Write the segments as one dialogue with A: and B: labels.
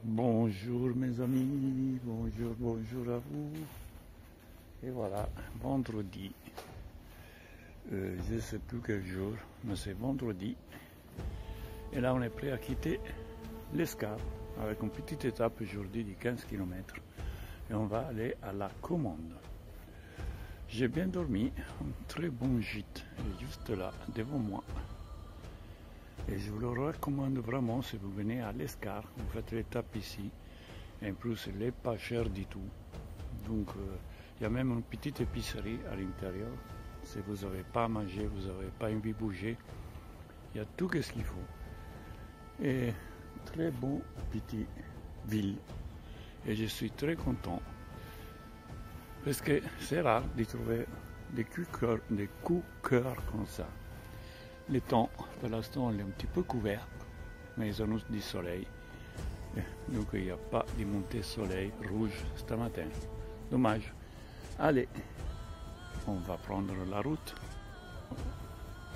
A: Bonjour mes amis, bonjour à vous. Et voilà, vendredi, je ne sais plus quel jour, mais c'est vendredi. Et là on est prêt à quitter l'Escar avec une petite étape aujourd'hui de 15 km. Et on va aller à la Commande. J'ai bien dormi, un très bon gîte, juste là, devant moi. Et je vous le recommande vraiment si vous venez à l'Escar, vous faites l'étape ici. Et en plus, elle n'est pas cher du tout. Donc, il y a même une petite épicerie à l'intérieur. Si vous n'avez pas à manger, vous n'avez pas envie de bouger, il y a tout ce qu'il faut. Et très bon petite ville. Et je suis très content. Parce que c'est rare de trouver des coups cœur comme ça. Le temps, pour l'instant, il est un petit peu couvert, mais ils annoncent du soleil. Donc il n'y a pas de montée soleil rouge ce matin. Dommage. Allez, on va prendre la route.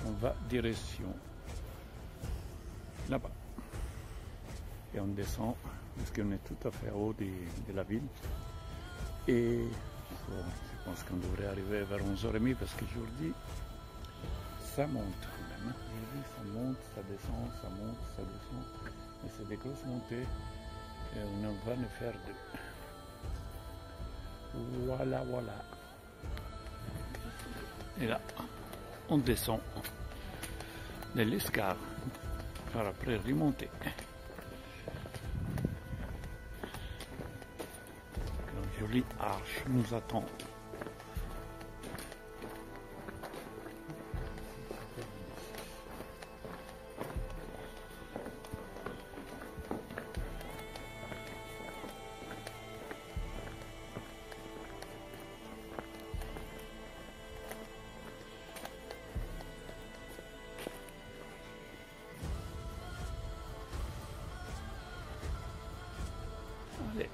A: On va direction là-bas. Et on descend, parce qu'on est tout à fait haut de la ville. Et je pense qu'on devrait arriver vers 11h30 parce qu'aujourd'hui, ça monte quand même. Aujourd'hui, ça monte, ça descend, ça monte, ça descend. Et c'est des grosses montées. Et on va en faire deux. Voilà, voilà. Et là, on descend de l'Escar pour après remonter. Une jolie arche nous attend.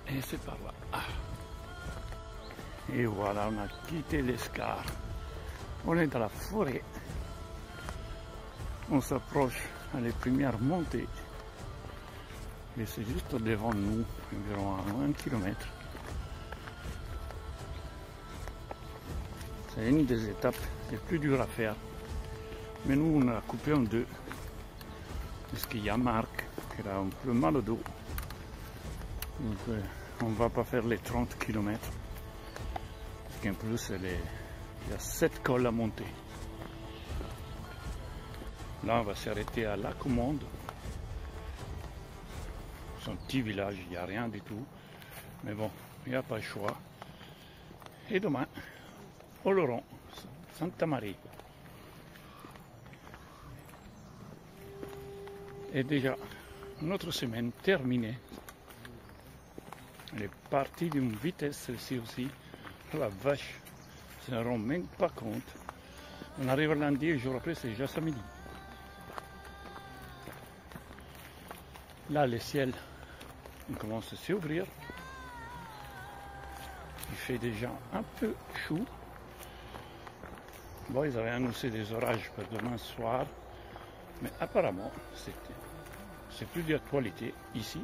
A: Et c'est par là. Et voilà, on a quitté l'Escar. On est dans la forêt. On s'approche à les premières montées. Et c'est juste devant nous, environ à 1 km. C'est une des étapes les plus dures à faire. Mais nous, on a coupé en deux. Parce qu'il y a Marc qui a un peu mal au dos. Donc on ne va pas faire les 30 km. Parce qu'en plus il y a 7 cols à monter. Là on va s'arrêter à la Commande. C'est un petit village, il n'y a rien du tout. Mais bon, il n'y a pas le choix. Et demain, Oloron, Santa Maria. Et déjà, notre semaine terminée. Elle est partie d'une vitesse celle-ci aussi. La vache, ça ne rend même pas compte. On arrive à lundi et le jour après c'est déjà samedi. Là le ciel il commence à s'ouvrir. Il fait déjà un peu chaud. Bon, ils avaient annoncé des orages pour demain soir. Mais apparemment c'est plus d'actualité ici.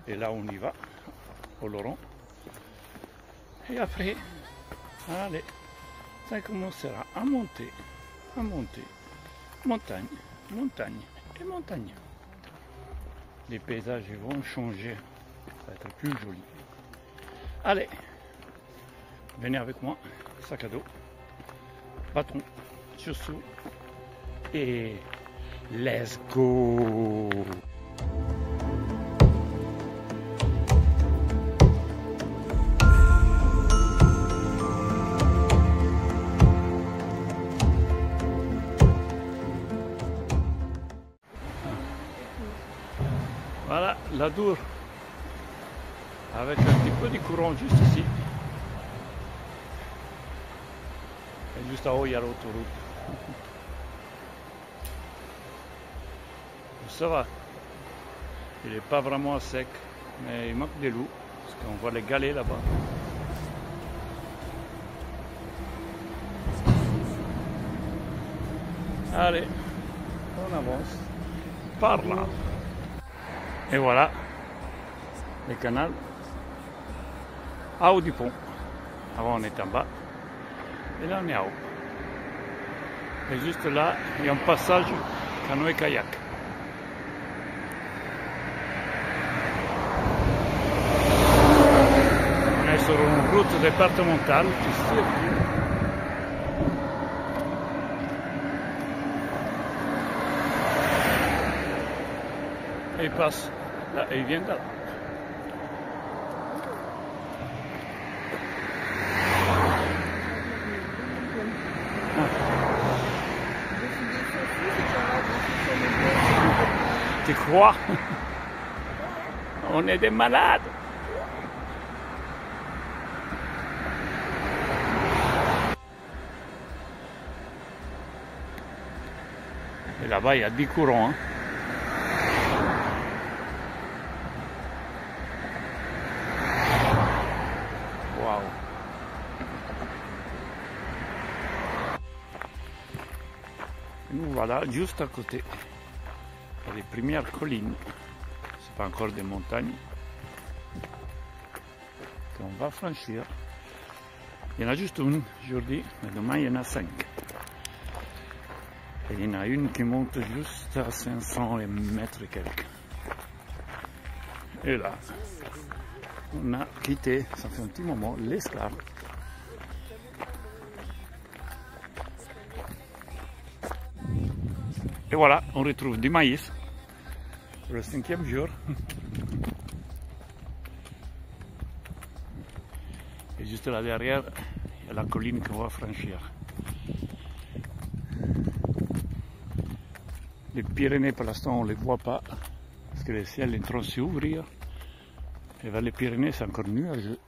A: Et là on y va. Oloron. Et après, allez, ça commencera à monter, montagne, montagne et montagne. Les paysages vont changer, ça va être plus joli. Allez, venez avec moi, sac à dos, bâton, chaussures et let's go! Voilà la Dour, avec un petit peu de courant juste ici. Et juste en haut, il y a l'autoroute. Ça va, il n'est pas vraiment sec, mais il manque des loups, parce qu'on voit les galets là-bas. Allez, on avance par là. Et voilà, le canal en haut du pont. Avant on était en bas et là on est en haut. Et juste là, il y a un passage canoë-kayak. On est sur une route départementale qui circule. Et il passe là et il vient de là. Tu crois? On est des malades. Et là-bas, il y a 10 courants. Hein. Waouh. Nous voilà juste à côté. Il y a les premières collines. C'est pas encore des montagnes qu'on va franchir. Il y en a juste une aujourd'hui, mais demain il y en a 5. Et il y en a une qui monte juste à 500 mètres et quelques. Et là, on a quitté, ça fait un petit moment, l'Esclave. Et voilà, on retrouve du maïs. Le 5e jour. Et juste là derrière, il y a la colline qu'on va franchir. Les Pyrénées, pour l'instant, on ne les voit pas, parce que le ciel est en train de s'ouvrir. Et vers les Pyrénées, c'est encore nuageux.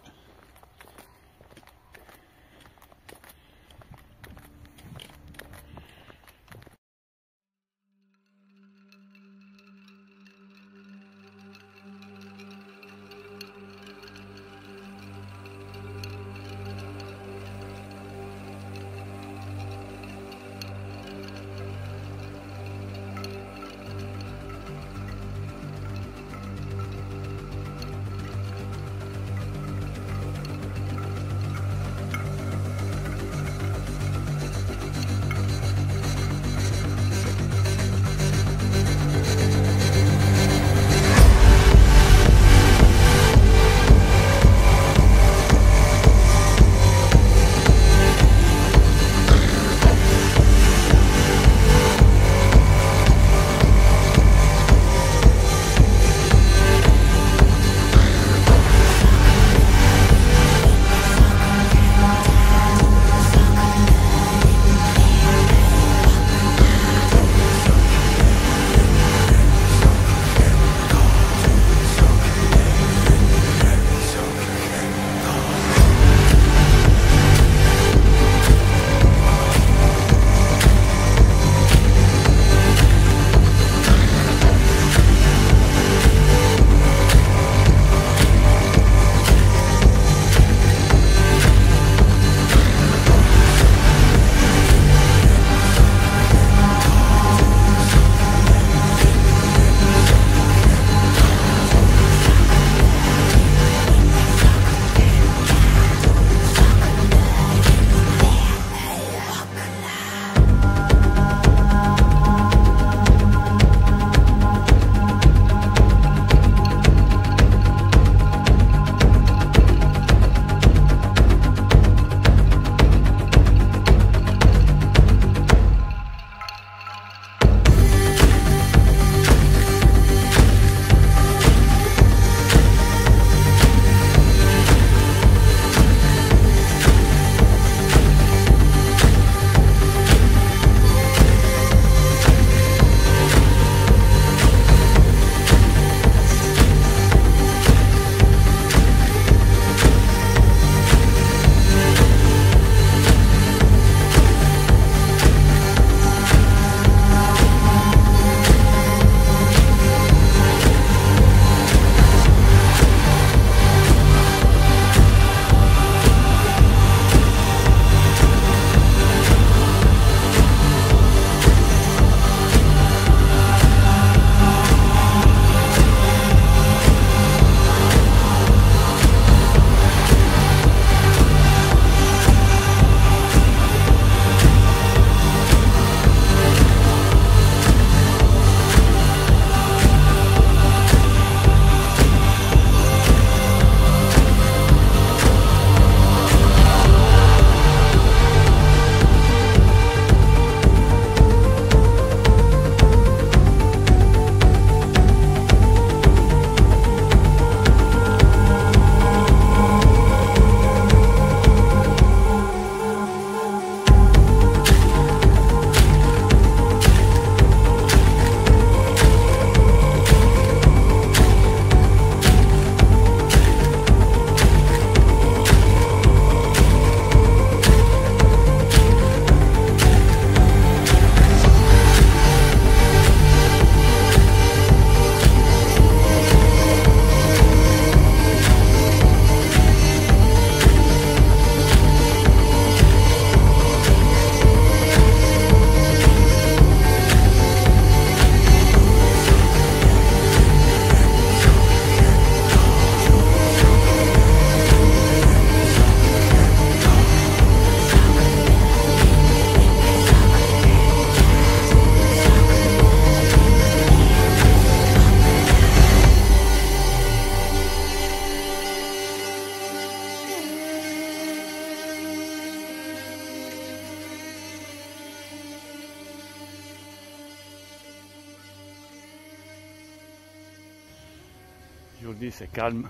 A: Aujourd'hui c'est calme.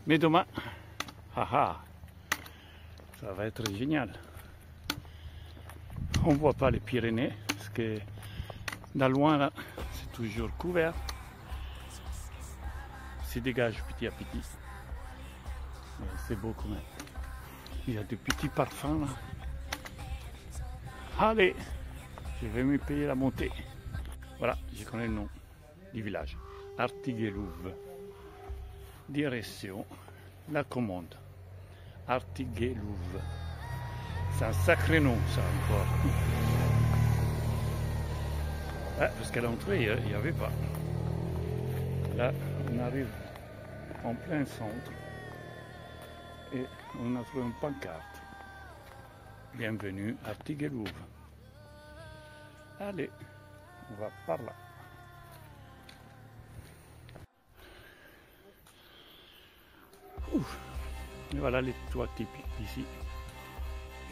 A: Mais demain, haha, ça va être génial. On ne voit pas les Pyrénées parce que dans loin là, c'est toujours couvert. Ça dégage petit à petit. C'est beau quand même. Il y a des petits parfums là. Allez, je vais me payer la montée. Voilà, je connais le nom du village. Artiguelouve. Direction la Commande. Artiguelouve. C'est un sacré nom ça encore. Ah, parce qu'à l'entrée, il n'y avait pas. Là, on arrive en plein centre et on a trouvé une pancarte. Bienvenue à Artiguelouve. Allez, on va par là. Ouf. Et voilà les toits typiques d'ici.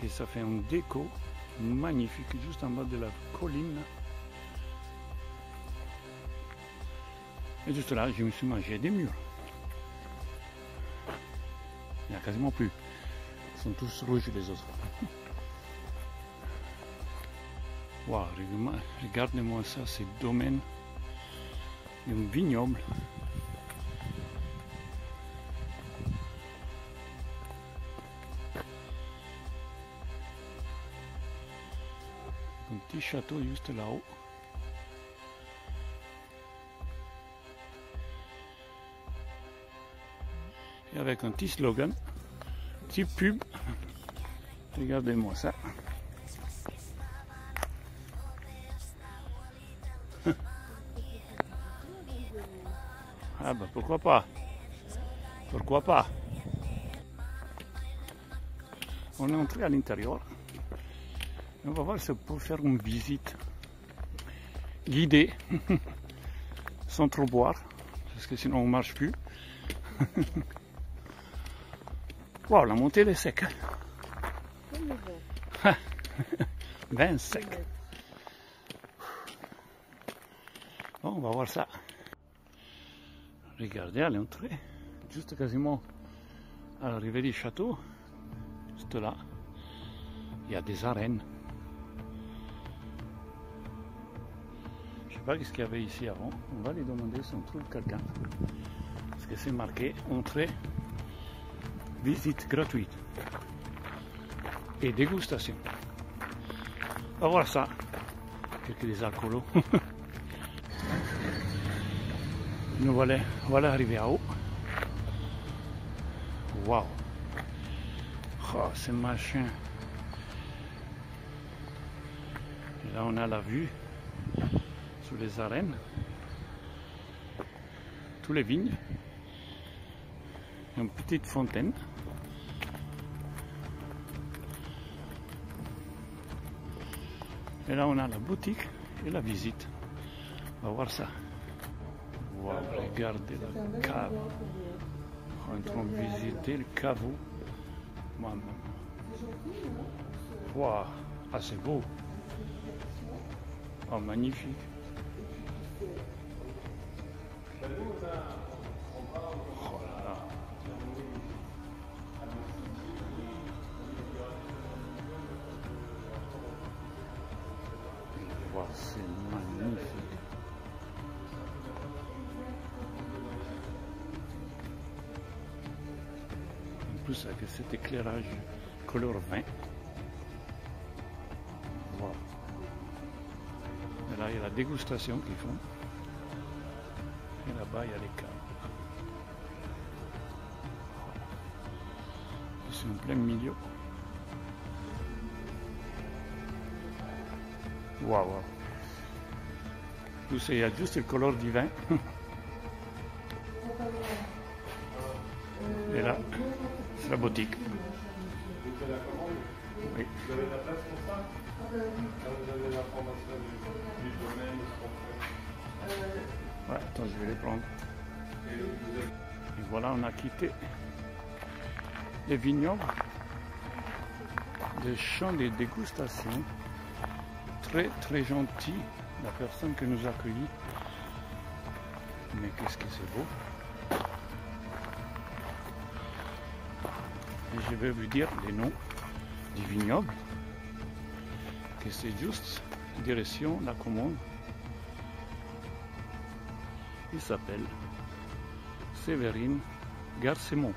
A: Et ça fait un déco magnifique juste en bas de la colline. Et juste là, je me suis mangé des murs. Il n'y en a quasiment plus. Ils sont tous rouges les autres. Wow, regardez-moi ça, c'est le domaine d'un vignoble. Un petit château juste là-haut. Et avec un petit slogan, un petit pub. Regardez-moi ça. Ah bah pourquoi pas? Pourquoi pas? On est entré à l'intérieur. On va voir si on peut faire une visite guidée, sans trop boire, parce que sinon on ne marche plus. Wow, la montée est sec. Ben sec. Bon, on va voir ça. Regardez à l'entrée, juste quasiment à l'arrivée du château, juste là, il y a des arènes. Je ne sais pas ce qu'il y avait ici avant. On va lui demander si on trouve quelqu'un. Parce que c'est marqué entrée, visite gratuite et dégustation. On va voir ça. Quelques des alcoolos. Nous voilà arrivés à haut. Waouh! Oh, ce machin. Et là, on a la vue sur les arènes, tous les vignes, une petite fontaine. Et là, on a la boutique et la visite. On va voir ça. Wow, regardez la cave. On est en train de visiter le caveau. Moi-même. Wow, ah, c'est beau. Oh, magnifique. Oh là là. Wow, c'est magnifique. En plus avec cet éclairage couleur vin. Wow. Et là il y a la dégustation qu'ils font. Et là-bas il y a les caves. C'est en plein milieu. Waouh! Wow. Il y a juste le couleur du vin. Et là, c'est la boutique. Oui. Vous avez la place pour ça? Vous avez l'information du domaine, ce qu'on fait? Ouais, attends, je vais les prendre. Et voilà, on a quitté les vignobles, des champs de dégustation. Très très gentil, la personne qui nous a accueillis. Mais qu'est-ce que c'est beau! Et je vais vous dire les noms du vignoble, que c'est juste direction la commande. Il s'appelle Séverine Garcemont.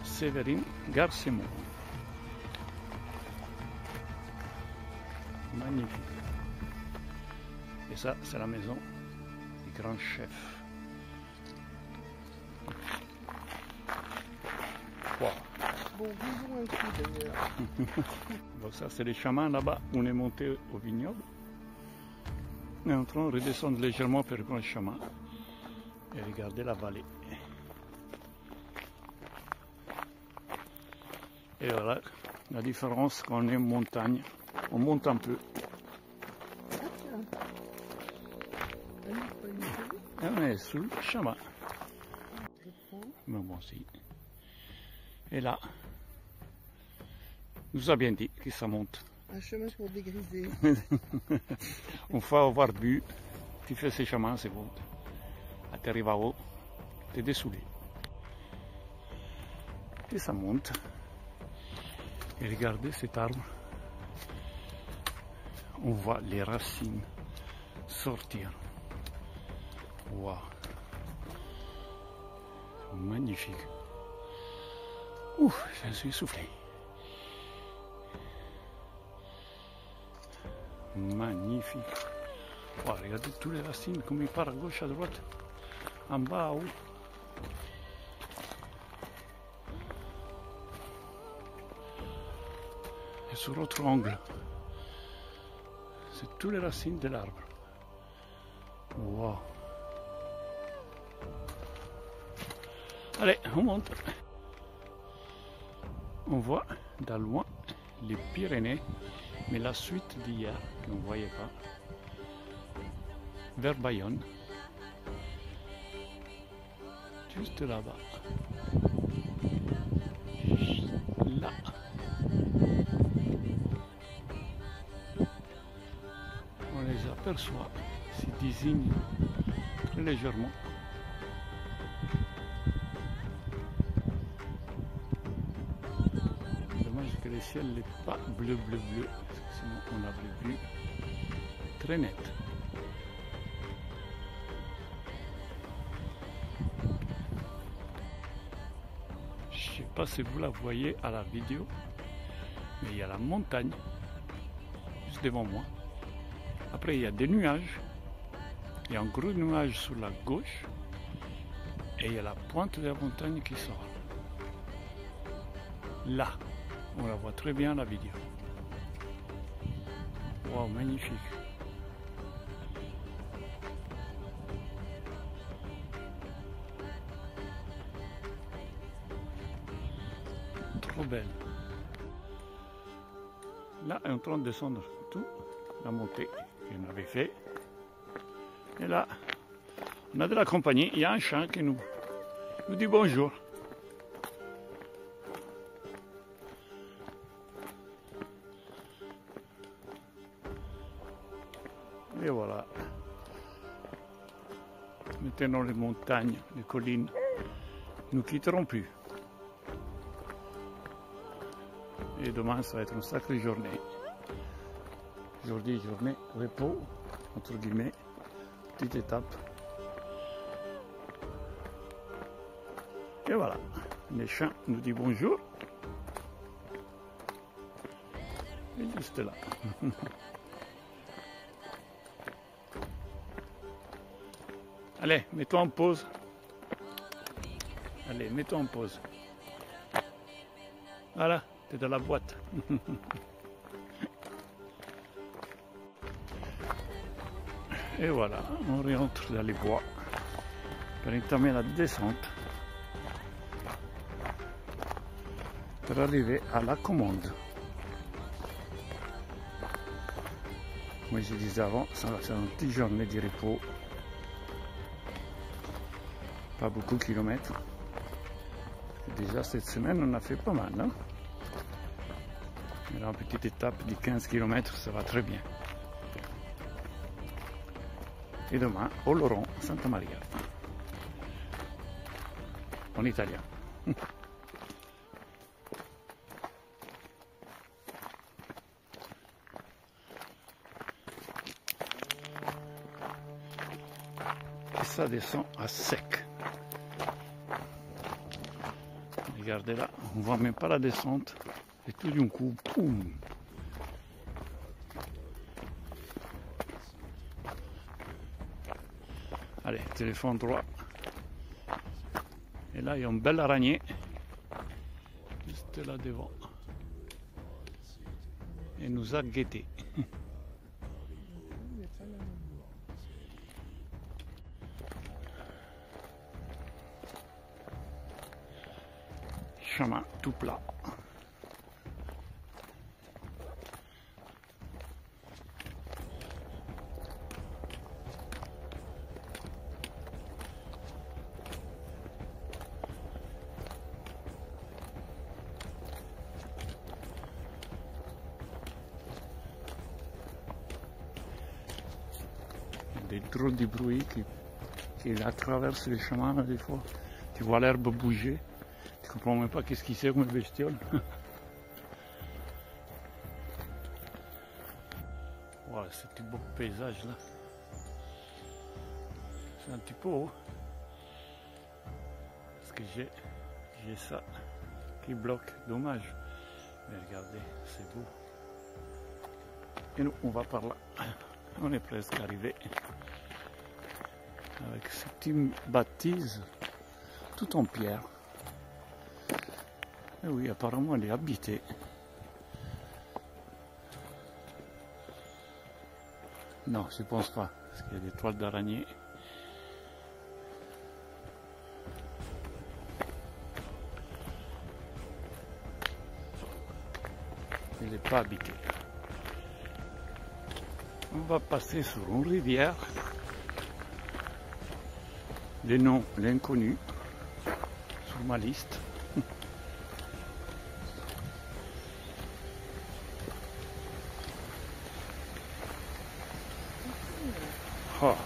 A: Séverine Garcemont. Magnifique. Et ça, c'est la maison du grand chef. Wow.
B: Bon, disons un coup d'ailleurs.
A: Bon, ça, c'est les chamans là-bas. On est monté au vignoble. On est en train de redescendre légèrement pour le chemin et regarder la vallée. Et voilà la différence quand on est en montagne. On monte un peu. Et on est sous le chemin. Mais bon, si. Et là, nous a bien dit que ça monte.
B: Un chemin pour dégriser.
A: Une fois avoir bu, tu fais ces chemins, c'est bon. Tu arrives à haut, tu es dessoulé. Et ça monte. Et regardez cet arbre. On voit les racines sortir. Waouh! Magnifique. Ouf, je suis essoufflé. Magnifique. Wow, regardez toutes les racines, comme ils partent à gauche, à droite, en bas, en haut. Et sur l'autre angle, c'est toutes les racines de l'arbre. Wow. Allez, on monte. On voit dans loin les Pyrénées, mais la suite d'hier, qu'on ne voyait pas, vers Bayonne, juste là-bas, là. On les aperçoit, se désignent très légèrement. Dommage que le ciel n'est pas bleu, parce que sinon on avait vu très net. Je ne sais pas si vous la voyez à la vidéo, mais il y a la montagne juste devant moi. Après, il y a des nuages. Il y a un gros nuage sur la gauche. Et il y a la pointe de la montagne qui sort. Là, on la voit très bien à la vidéo. Wow, magnifique. Trop belle. Là, on est en train de descendre tout la montée qu'on avait fait. Et là, on a de la compagnie. Il y a un chat qui nous dit bonjour. Et voilà. Maintenant, les montagnes, les collines, ne nous quitteront plus. Et demain, ça va être une sacrée journée. Aujourd'hui, journée repos, entre guillemets, petite étape. Et voilà, les chiens nous disent bonjour. Et juste là. Allez, mets-toi en pause. Allez, mets-toi en pause. Voilà, t'es dans la boîte. Et voilà, on rentre dans les bois pour entamer la descente pour arriver à la commande. Comme je disais avant, ça va faire une petite journée de repos. Pas beaucoup de kilomètres. Déjà cette semaine on a fait pas mal. Hein? Et là, une petite étape de 15 km, ça va très bien. Et demain, Oloron, Santa Maria. En italien. ça descend à sec. Regardez là, on ne voit même pas la descente. Et tout d'un coup, boum. Allez, téléphone droit. Et là, il y a une belle araignée. Juste là devant. Et nous a guettés. Chemin tout plat. Des drôles de bruit qui traversent les chemins des fois. Tu vois l'herbe bouger. Tu ne comprends même pas qu'est-ce qu'il c'est comme bestiole. Voilà, ce petit beau paysage là. C'est un petit peu haut. Parce que j'ai ça qui bloque. Dommage. Mais regardez, c'est beau. Et nous, on va par là. On est presque arrivé. Avec ces petites bâtisses, tout en pierre. Et oui, apparemment, elle est habitée. Non, je ne pense pas, parce qu'il y a des toiles d'araignée. Elle n'est pas habitée. On va passer sur une rivière. Les noms, l'inconnu, sur ma liste. Oh.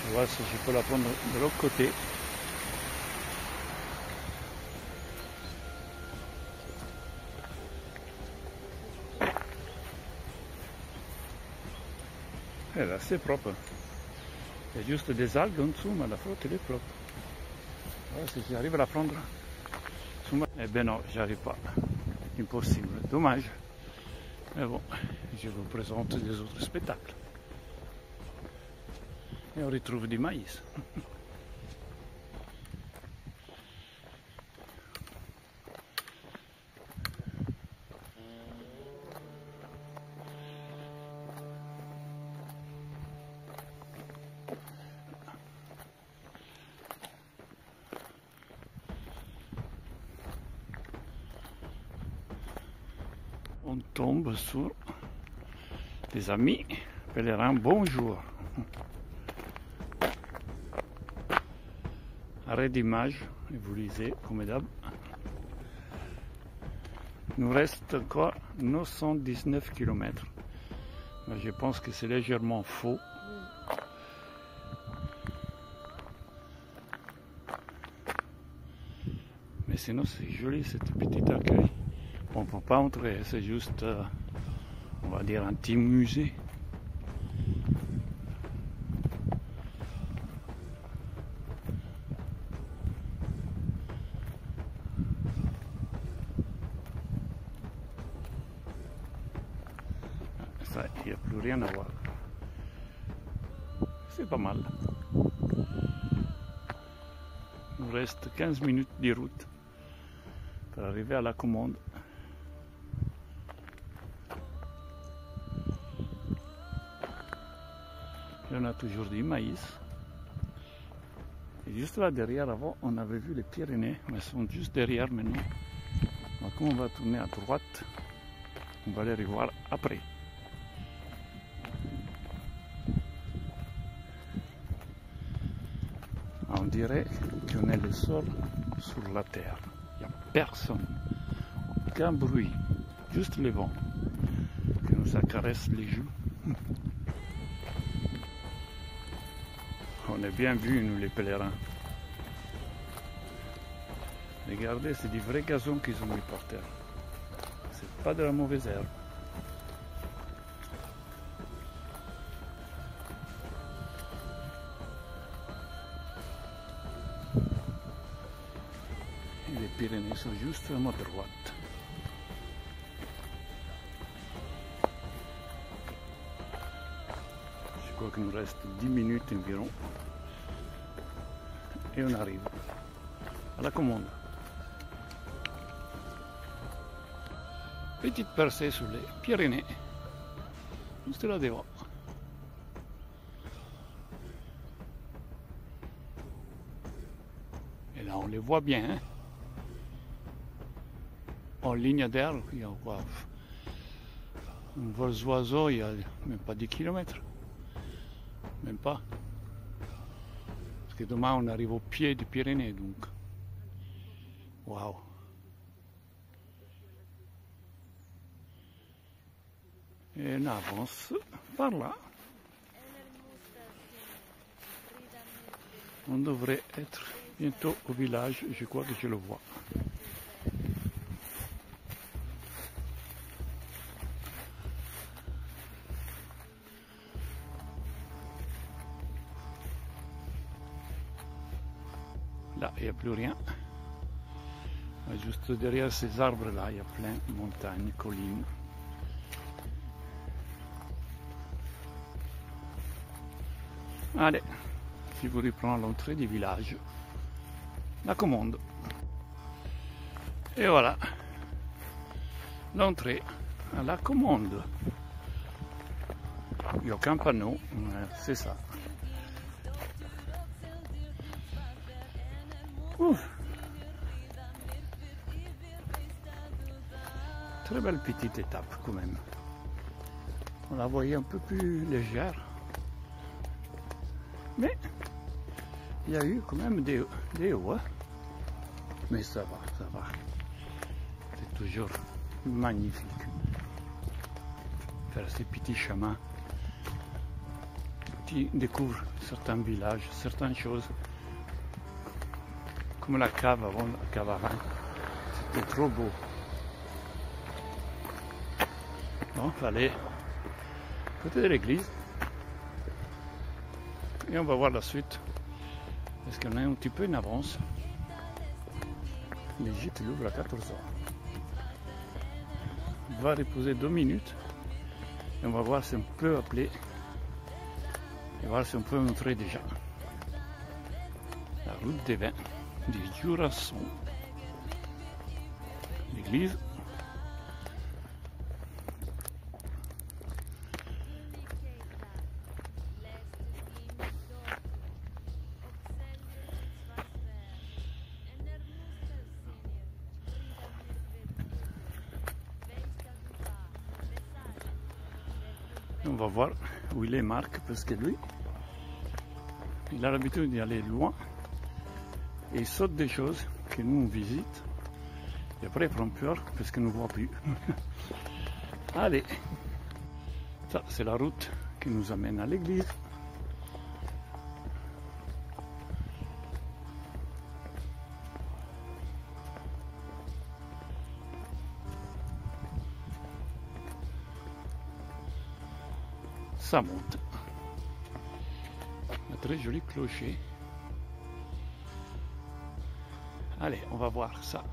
A: Je vois si je peux la prendre de l'autre côté. Elle est assez propre. Il y a juste des algues en dessous, mais la flotte elle est propre. Voilà, si j'arrive à la prendre. Eh ben non, j'arrive pas. Impossible. Dommage. Mais bon, je vous présente des autres spectacles. Et on retrouve du maïs. On tombe sur des amis pèlerins. Bonjour. Arrêt d'image, et vous lisez comme d'hab. Il nous reste encore 919 km. Mais je pense que c'est légèrement faux. Mais sinon c'est joli cette petite accueil. On ne peut pas entrer, c'est juste, on va dire, un petit musée. Ça, il n'y a plus rien à voir. C'est pas mal. Il nous reste 15 minutes de route pour arriver à la commande. On a toujours du maïs. Et juste là derrière, avant, on avait vu les Pyrénées, mais elles sont juste derrière maintenant. Donc, on va tourner à droite. On va les revoir après. On dirait qu'on est le sol sur la terre. Il n'y a personne. Aucun bruit. Juste le vent qui nous caresse les joues. On est bien vus, nous, les pèlerins. Regardez, c'est du vrai gazon qu'ils ont mis par terre. C'est pas de la mauvaise herbe. Et les Pyrénées sont juste à ma droite. Je crois qu'il nous reste 10 minutes environ. Et on arrive à la commande. Petite percée sur les Pyrénées, juste là devant. Et là on les voit bien, hein. En ligne d'air, il y a quoi, un vol d'oiseaux, il n'y a même pas 10 km, même pas. Parce que demain on arrive au pied des Pyrénées, donc waouh. Et on avance par là. On devrait être bientôt au village, je crois que je le vois. Là, il n'y a plus rien. Juste derrière ces arbres-là, il y a plein de montagnes, collines. Allez, si vous reprenez l'entrée du village, la commande. Et voilà, l'entrée à la commande. Il n'y a aucun panneau, c'est ça. Ouf. Très belle petite étape quand même. On la voyait un peu plus légère. Mais il y a eu quand même des hauts. Hein. Mais ça va, ça va. C'est toujours magnifique. Faire ces petits chemins. Tu découvres certains villages, certaines choses. Comme la cave avant, la cave à vin. C'était trop beau. Bon, il fallait côté de l'église. Et on va voir la suite. Parce qu'on est un petit peu en avance. Les gîtes ouvrent à 14h. On va reposer 2 minutes. Et on va voir si on peut appeler. Et voir si on peut montrer déjà. La route des vins du Jurasson. L'église. On va voir où il est Marc, parce que lui, il a l'habitude d'y aller loin et il saute des choses que nous on visite et après il prend peur parce qu'il ne voit plus. Allez, ça c'est la route qui nous amène à l'église. Ça monte. Un très joli clocher. Allez, on va voir ça.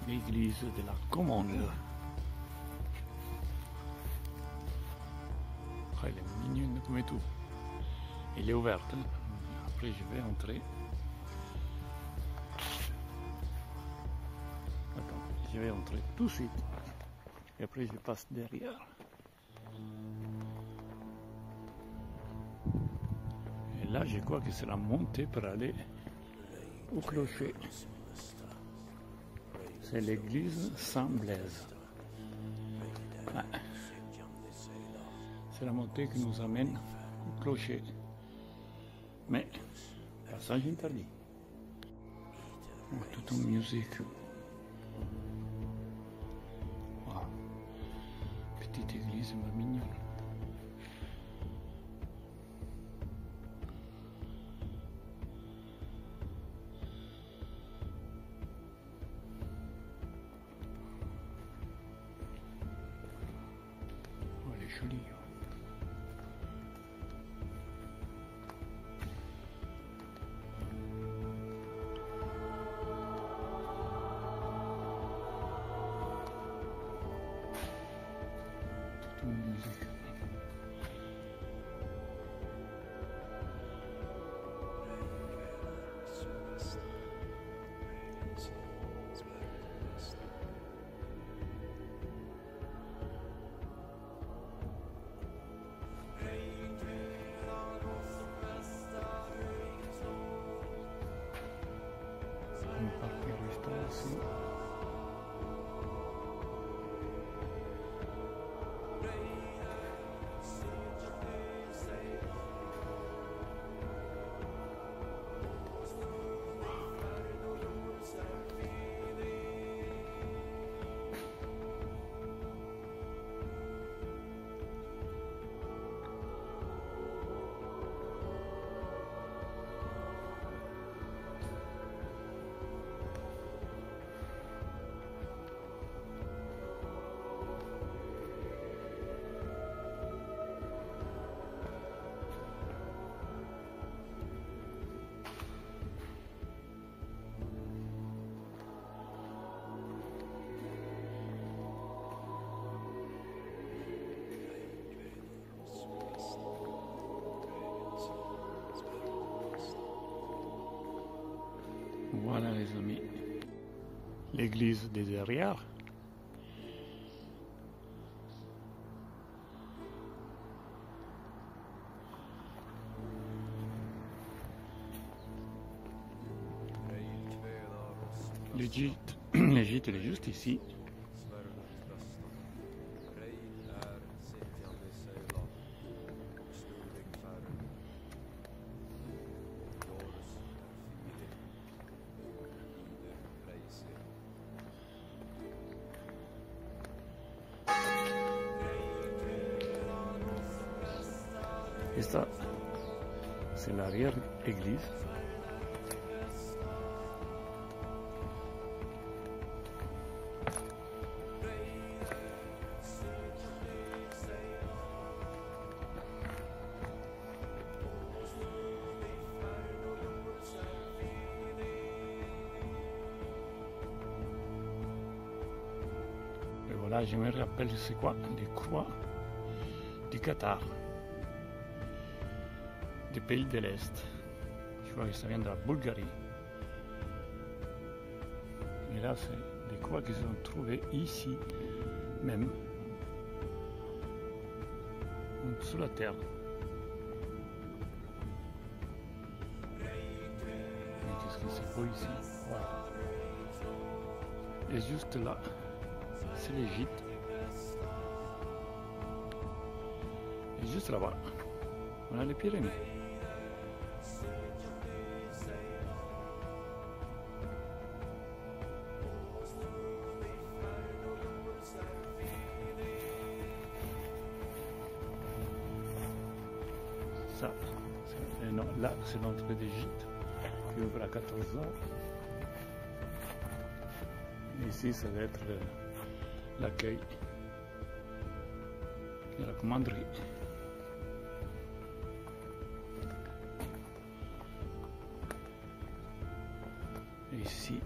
A: L'église de la Commande. Ah, elle est mignonne comme tout. Elle est ouverte. Hein. Après, je vais entrer. Je vais entrer tout de suite et après je passe derrière. Et là je crois que c'est la montée pour aller au clocher. C'est l'église Saint-Blaise. Ouais. C'est la montée qui nous amène au clocher. Mais passage interdit. Tout en musique. Petite église mignonne. joli. Toute une musique. Un parking restaurant ici. Voilà les amis, l'église des derrière. Le gîte, le gîte est juste ici. Et ça, c'est l'arrière-église. Et voilà, je me rappelle c'est quoi, les croix du Qatar. Des pays de l'Est. Je vois que ça vient de la Bulgarie. Et là, c'est des croix qui sont trouvées ici même, sous la terre. Mais qu'est-ce que c'est beau ici? Voilà. Et juste là, c'est l'Égypte. Et juste là-bas, on a les Pyrénées. Ça, non, là, c'est l'entrée d'Égypte qui ouvre à 14h. Ici, ça va être l'accueil de la commanderie. Et ici,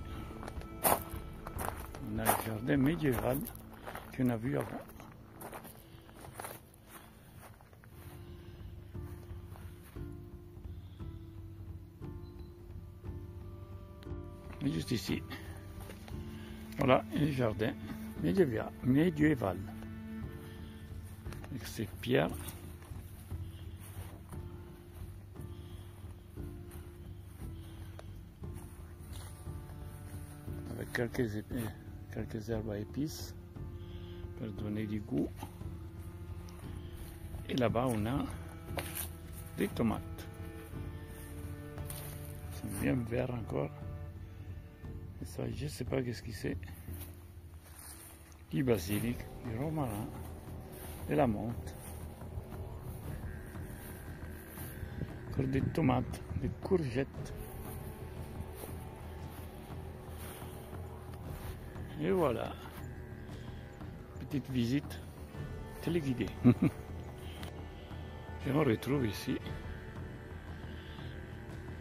A: on a le jardin médiéval qu'on a vu avant. Et juste ici, voilà le jardin médiéval avec ces pierres. Avec quelques herbes à épices pour donner du goût. Et là-bas, on a des tomates. C'est bien vert encore. Et ça, je ne sais pas qu'est-ce que c'est. Du basilic, du romarin, de la menthe. Encore des tomates, des courgettes. Et voilà. Petite visite téléguidée. Et on retrouve ici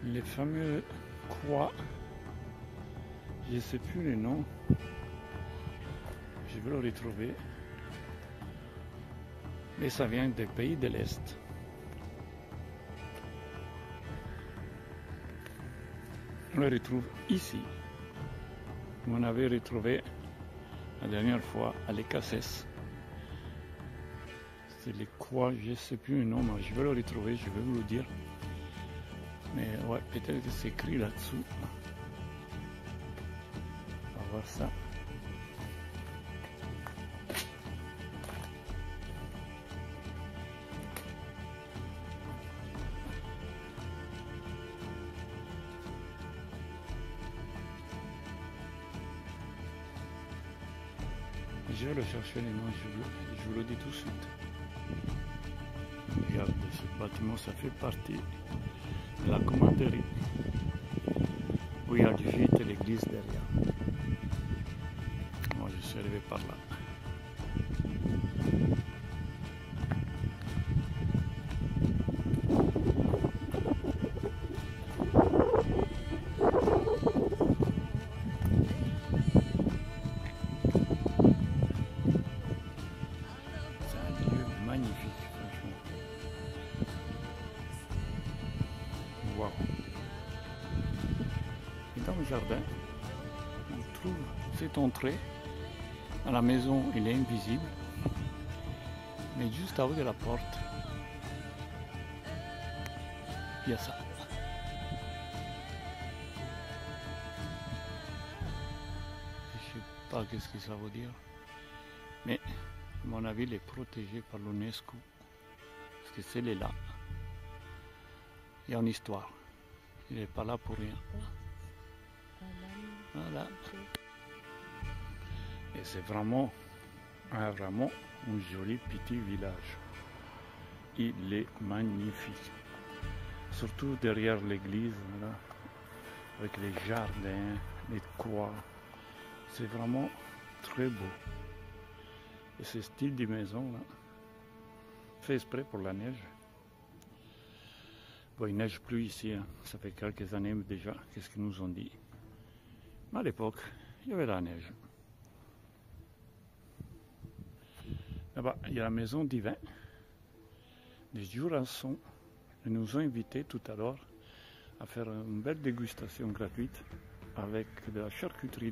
A: les fameux croix. Je ne sais plus les noms. Je vais le retrouver. Mais ça vient des pays de l'Est. On le retrouve ici. On avait retrouvé la dernière fois à l'Écassès. C'est les croix, je ne sais plus le nom, mais je vais le retrouver, je vais vous le dire. Mais ouais, peut-être que c'est écrit là-dessous. On va voir ça. Je vais le chercher les noms, je vous le dis tout de suite. Regarde, ce bâtiment, ça fait partie de la commanderie. Où il y a du gîte et l'église derrière. Moi, je suis arrivé par là. Wow. Et dans le jardin, on trouve cette entrée. À la maison, il est invisible. Mais juste avant de la porte, il y a ça. Je ne sais pas qu'est-ce que ça veut dire. Mais à mon avis, il est protégé par l'UNESCO. Parce que c'est là. Il y a une histoire. Il n'est pas là pour rien. Voilà. Et c'est vraiment un joli petit village. Il est magnifique. Surtout derrière l'église, voilà, avec les jardins, les croix. C'est vraiment très beau. Et ce style de maison là, fait exprès pour la neige. Bon, il neige plus ici, hein. Ça fait quelques années déjà, qu'est-ce qu'ils nous ont dit. Mais à l'époque, il y avait la neige. Là-bas, il y a la maison du vin. Les Jurassons nous ont invités tout à l'heure à faire une belle dégustation gratuite avec de la charcuterie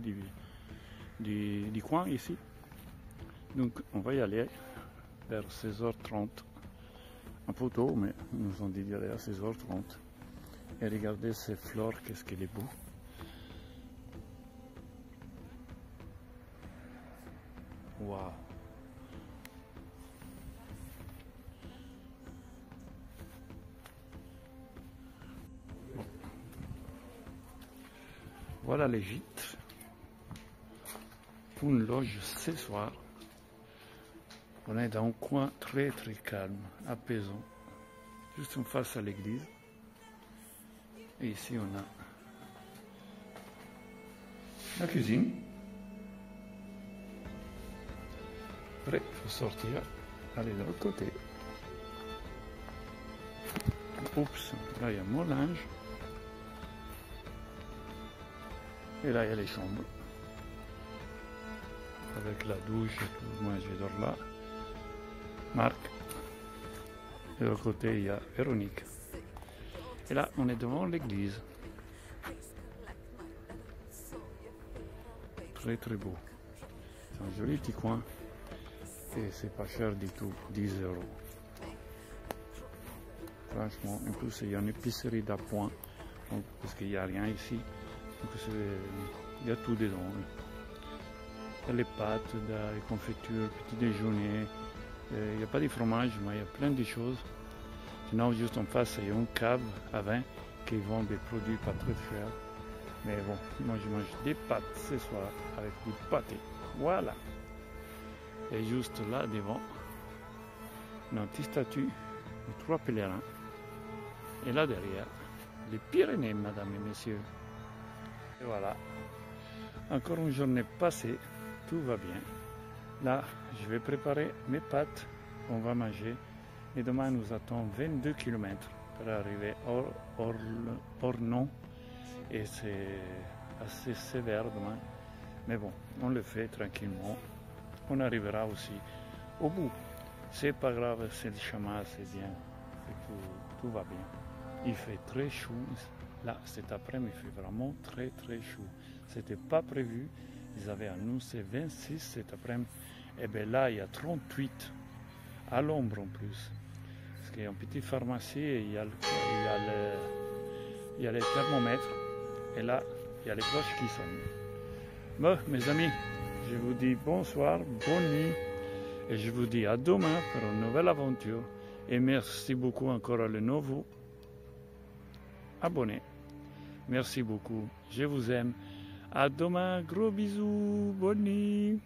A: du coin ici. Donc on va y aller vers 16h30. Un peu tôt, mais ils nous ont dit d'y aller à 16h30. Et regardez ces fleurs, qu'est-ce qu'il est beau. Waouh! Voilà les gîtes pour une loge ce soir. On est dans un coin très très calme, apaisant, juste en face à l'église. Et ici on a la cuisine. Après, il faut sortir, aller de l'autre côté. Oups, là il y a mon linge. Et là il y a les chambres. Avec la douche, moi je dors là. Marc. Et de l'autre côté il y a Véronique. Et là on est devant l'église. Très très beau. C'est un joli petit coin. Et c'est pas cher du tout, 10 €. Franchement, en plus il y a une épicerie d'appoint, parce qu'il n'y a rien ici. Donc il y a tout dedans. Il y a les pâtes, les confitures, petit déjeuner. Il n'y a pas de fromage, mais il y a plein de choses. Sinon, juste en face, il y a une cave à vin qui vend des produits pas très chers. Mais bon, moi je mange des pâtes ce soir avec du pâté. Voilà. Et juste là devant, une petite statue de 3 pèlerins. Et là derrière, les Pyrénées, mesdames et messieurs. Et voilà. Encore une journée passée, tout va bien. Là, je vais préparer mes pâtes. On va manger Et demain, nous attendons 22 km pour arriver à Ornon. Et c'est assez sévère demain. Mais bon, on le fait tranquillement. On arrivera aussi au bout. C'est pas grave, c'est le chemin, c'est bien. Tout va bien. Il fait très chaud. Là, cet après-midi, il fait vraiment très très chaud. C'était pas prévu. Ils avaient annoncé 26 cet après-midi. Et bien là, il y a 38 à l'ombre en plus. Parce qu'il y a une petite pharmacie et il y a les thermomètres. Et là, il y a les cloches qui sonnent. Bon, mes amis, je vous dis bonsoir, bonne nuit. Et je vous dis à demain pour une nouvelle aventure. Et merci beaucoup encore à les nouveaux abonnés. Merci beaucoup. Je vous aime. À demain. Gros bisous. Bonne nuit.